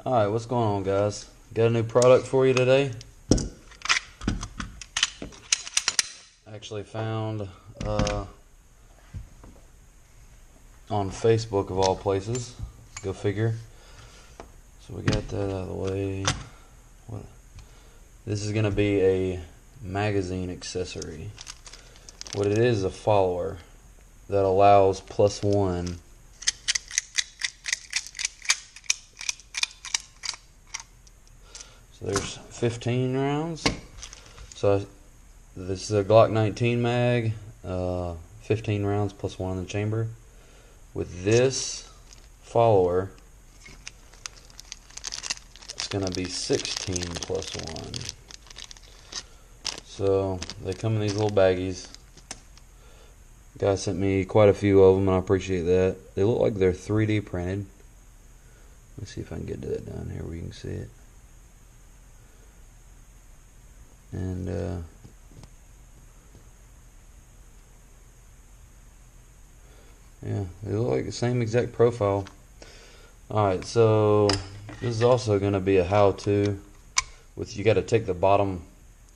Alright, what's going on, guys? Got a new product for you today. Actually found on Facebook of all places. Go figure. So we got that out of the way. This is going to be a magazine accessory. What it is a follower that allows +1 So there's 15 rounds. So this is a Glock 19 mag, 15 rounds +1 in the chamber. With this follower, it's going to be 16 +1. So they come in these little baggies. Guy sent me quite a few of them, and I appreciate that. They look like they're 3D printed. Let's see if I can get to that down here where you can see it. And yeah, they look like the same exact profile. Alright, so this is also going to be a how-to with you got to take the bottom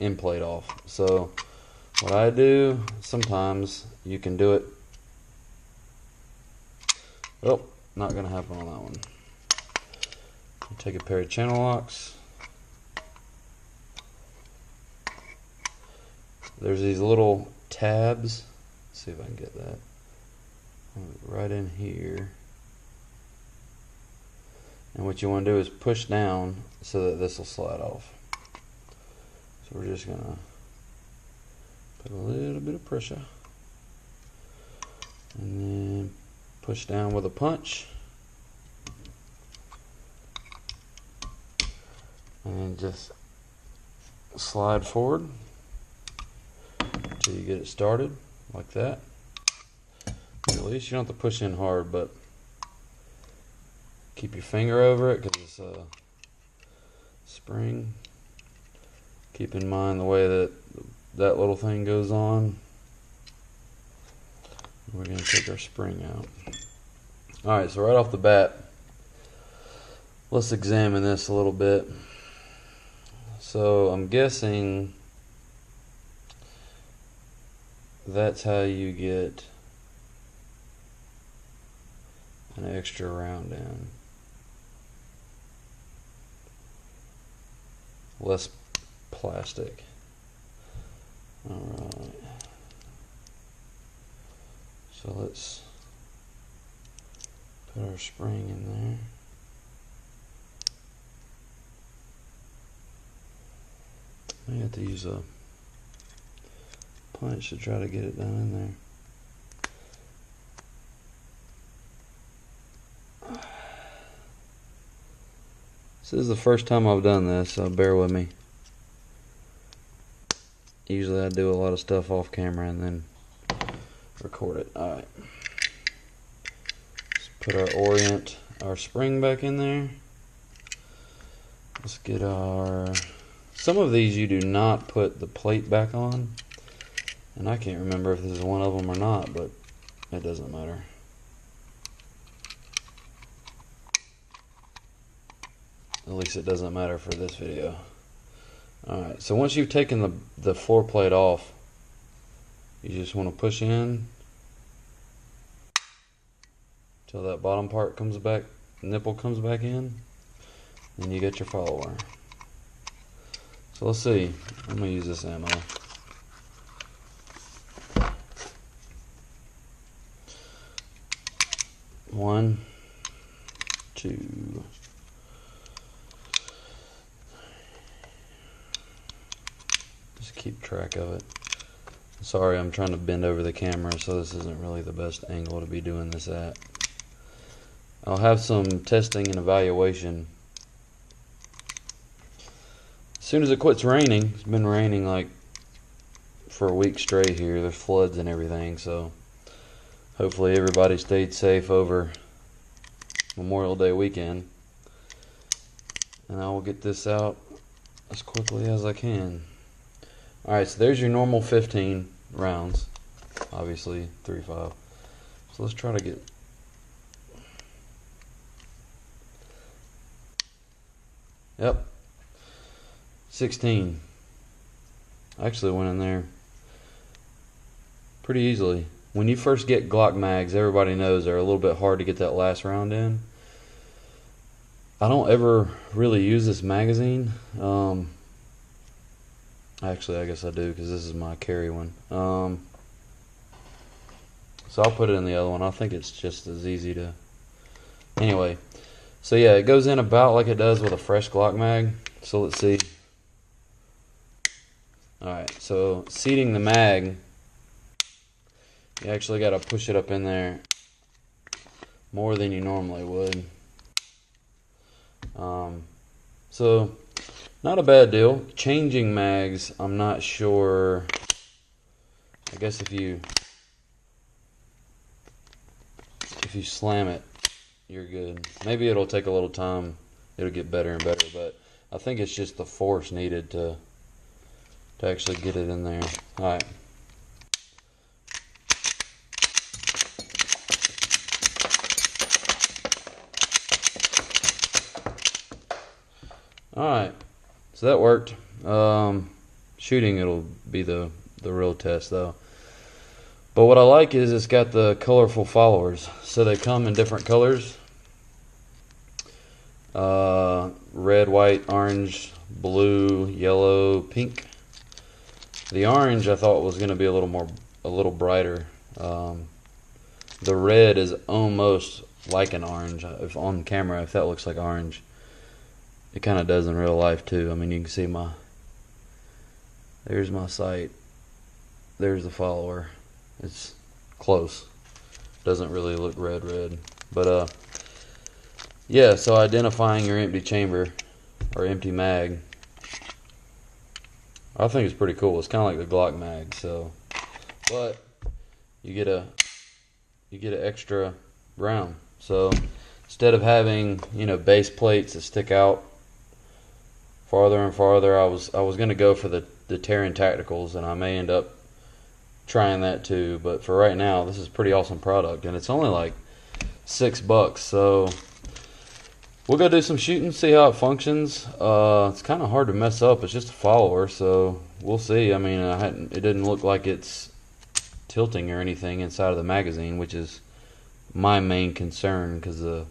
end plate off. So what I do, sometimes you can do it. Oh, not going to happen on that one. Take a pair of channel locks. There's these little tabs. Let's see if I can get that right in here. And what you want to do is push down so that this will slide off. So we're just gonna put a little bit of pressure and then push down with a punch and just slide forward until you get it started like that. At least you don't have to push in hard, but keep your finger over it because it's a spring. Keep in mind the way that that little thing goes on. We're going to take our spring out. Alright, so right off the bat, let's examine this a little bit. So I'm guessing that's how you get an extra round in. Less plastic. Alright. So let's put our spring in there. I have to use a punch to try to get it down in there. This is the first time I've done this, so bear with me. Usually I do a lot of stuff off camera and then record it. Alright. Let's put our spring back in there. Let's get some of these you do not put the plate back on. And I can't remember if this is one of them or not, but it doesn't matter. At least it doesn't matter for this video. Alright, so once you've taken the floor plate off, you just want to push in till that bottom part comes back, nipple comes back in, and you get your follower. So let's see. I'm going to use this ammo. One, two. Just keep track of it. Sorry, I'm trying to bend over the camera, so this isn't really the best angle to be doing this at. I'll have some testing and evaluation as soon as it quits raining. It's been raining like for a week straight here. There's floods and everything, so hopefully everybody stayed safe over Memorial Day weekend. And I will get this out as quickly as I can. Alright, so there's your normal 15 rounds. Obviously, 3.5. So let's try to get Yep. 16. Actually went in there pretty easily. When you first get Glock mags, everybody knows they're a little bit hard to get that last round in. I don't ever really use this magazine. Actually, I guess I do, because this is my carry one. So I'll put it in the other one. I think it's just as easy to... Anyway, so yeah, it goes in about like it does with a fresh Glock mag. So let's see. Alright, so seating the mag, you actually got to push it up in there more than you normally would. So not a bad deal. Changing mags, I'm not sure. I guess if you slam it, you're good. Maybe it'll take a little time. It'll get better and better, but I think it's just the force needed to actually get it in there. All right. Alright, so that worked. Shooting, it'll be the real test though. But what I like is it's got the colorful followers. So they come in different colors. Red, white, orange, blue, yellow, pink. The orange I thought was going to be a little brighter. The red is almost like an orange. If on camera, if that looks like orange. It kind of does in real life too. I mean, you can see there's my sight. There's the follower. It's close. Doesn't really look red. But yeah, so identifying your empty chamber or empty mag, I think it's pretty cool. It's kind of like the Glock mag, so, but you get an extra round. So instead of having, base plates that stick out farther and farther, I was going to go for the Terran Tacticals, and I may end up trying that too. But for right now, this is a pretty awesome product, and it's only like $6. So we'll go do some shooting, see how it functions. It's kind of hard to mess up. It's just a follower, so we'll see. I mean, it didn't look like it's tilting or anything inside of the magazine, which is my main concern, because the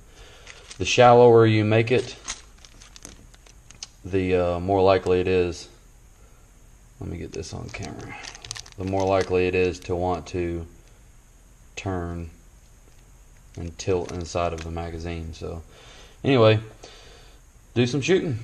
shallower you make it, the more likely it is. Let me get this on camera. The more likely it is to want to turn and tilt inside of the magazine. So anyway, do some shooting.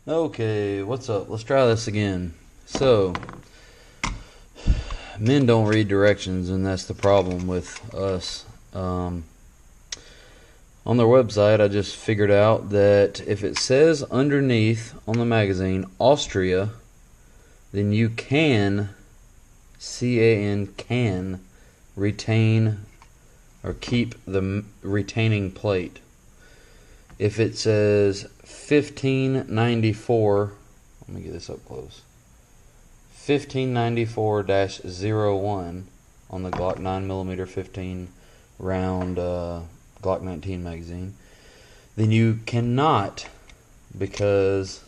Okay, what's up? Let's try this again. So, men don't read directions, and that's the problem with us. On their website, I just figured out that if it says underneath on the magazine Austria, then you can, C-A-N, can retain or keep the retaining plate. If it says 1594, let me get this up close, 1594-01 on the Glock 9mm 15 round Glock 19 magazine, then you cannot, because,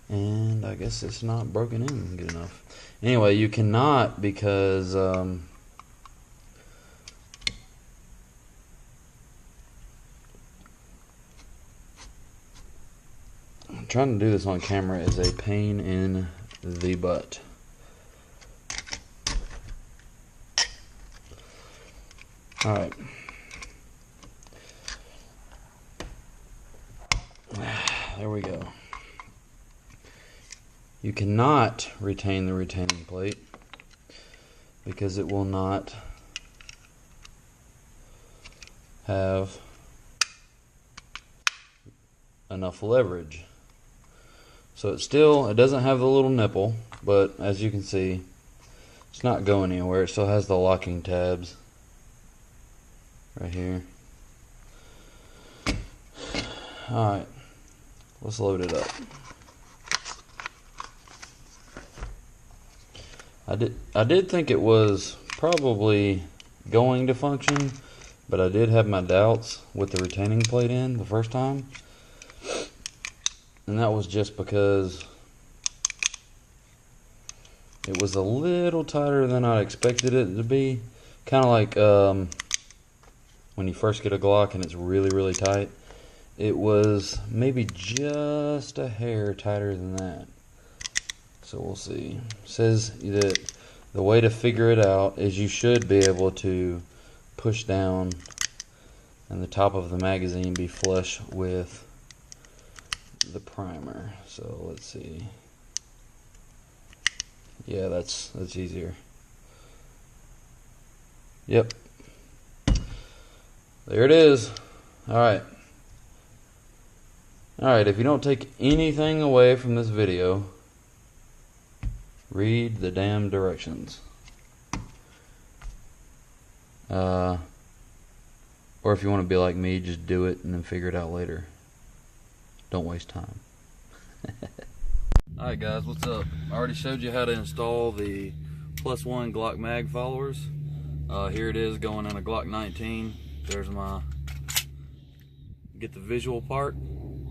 and I guess it's not broken in good enough. Anyway, you cannot, because trying to do this on camera is a pain in the butt. Alright. There we go. You cannot retain the retaining plate because it will not have enough leverage. So So it doesn't have the little nipple, but as you can see, it's not going anywhere. It still has the locking tabs right here. Alright, let's load it up. I did think it was probably going to function, but I did have my doubts with the retaining plate in the first time. And that was just because it was a little tighter than I expected it to be. Kind of like when you first get a Glock and it's really, really tight. It was maybe just a hair tighter than that. So we'll see. It says that the way to figure it out is you should be able to push down and the top of the magazine be flush with the primer. So let's see. Yeah, that's easier. Yep. There it is. Alright. Alright, if you don't take anything away from this video, read the damn directions. Or if you want to be like me, just do it and then figure it out later. Don't waste time. Alright guys, what's up? I already showed you how to install the +1 Glock mag followers. Here it is going in a Glock 19. There's my get the visual part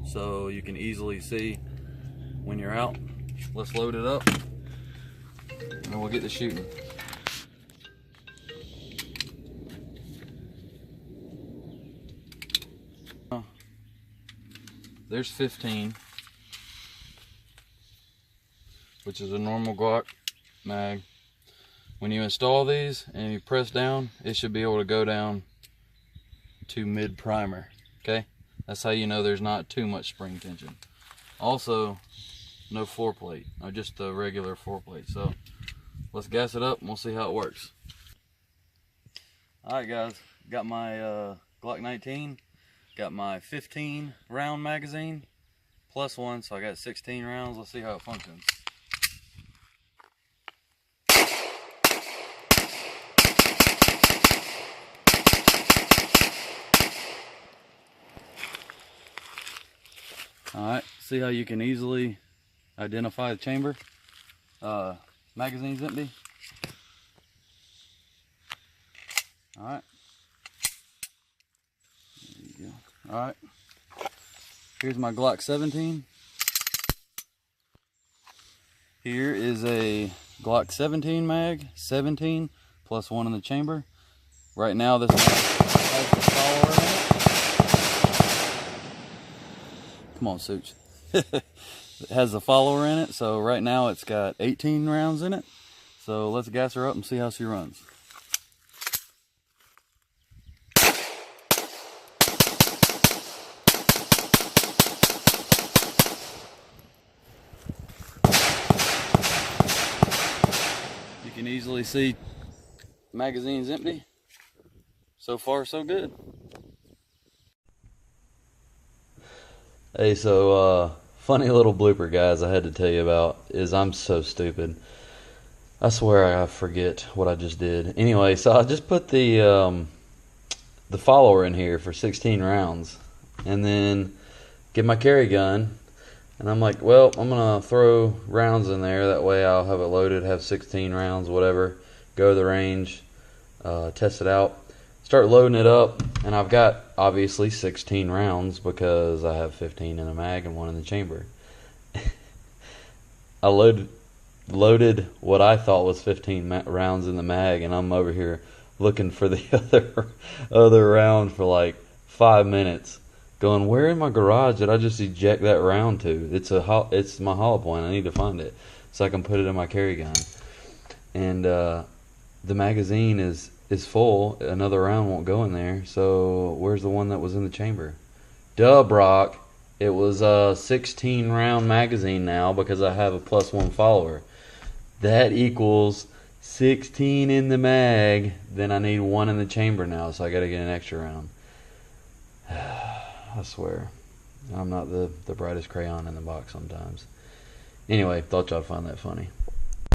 so you can easily see when you're out. Let's load it up and we'll get to shooting. There's 15, which is a normal Glock mag. When you install these and you press down, it should be able to go down to mid primer. Okay, that's how you know there's not too much spring tension. Also, no floor plate, no, just the regular floor plate. So let's gas it up and we'll see how it works. Alright guys, got my Glock 19, got my 15 round magazine +1, so I got 16 rounds. Let's see how it functions. Alright, see how you can easily identify the chamber? Magazine's empty. Alright. There you go. Alright. Here's my Glock 17. Here is a Glock 17 mag, 17 +1 in the chamber. Right now this has the follower in it. Come on, Such. It has the follower in it, so right now it's got 18 rounds in it. So let's gas her up and see how she runs. You can easily see the magazine's empty. So far, so good. Hey, so funny little blooper, guys, I had to tell you about is I'm so stupid. I swear I forget what I just did. Anyway, so I just put the follower in here for 16 rounds and then get my carry gun, and I'm like, well, I'm gonna throw rounds in there, that way I'll have it loaded, have 16 rounds, whatever, go to the range, test it out, start loading it up, and I've got obviously 16 rounds because I have 15 in the mag and 1 in the chamber. I loaded what I thought was 15 rounds in the mag, and I'm over here looking for the other round for like 5 minutes, going, where in my garage did I just eject that round to? It's my hollow point. I need to find it so I can put it in my carry gun. And the magazine is full. Another round won't go in there. So where's the one that was in the chamber? Duh, Brock. It was a 16 round magazine now because I have a +1 follower. That equals 16 in the mag. Then I need 1 in the chamber now, so I got to get an extra round. I swear, I'm not the brightest crayon in the box sometimes. Anyway, thought y'all find that funny.